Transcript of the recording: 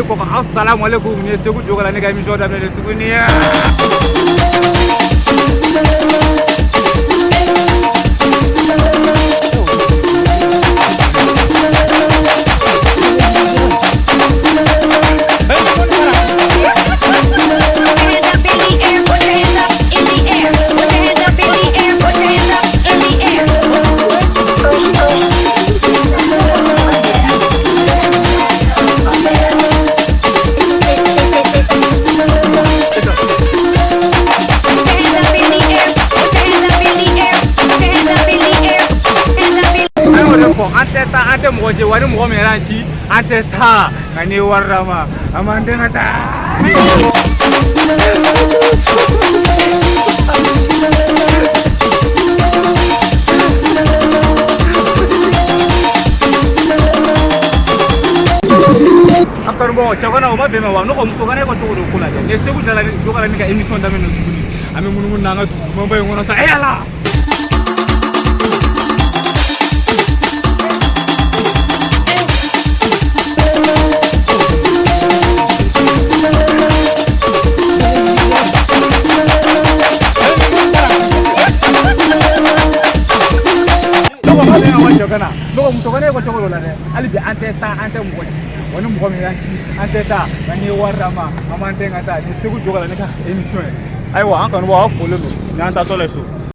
ko assalamu alaikum ne Ségou Djokalani ga émission da mele tukuniya. Ante mwoje wani mwo meranchi ante ta ngani warama amande ngata akar mo chakana uma bema wa no ko musogane ko to kula ne Ségou Djokalani ga émission da meno tukuni ame munu nanga tu mo bay ngono sa ayala kana no musogane ko chokolo la de ali bi ante mo woni mo mi yanki ante ta ngani warama amante ngata ni Ségou Djokalani ka émission ay wa an kan wa follow no ni anta to leso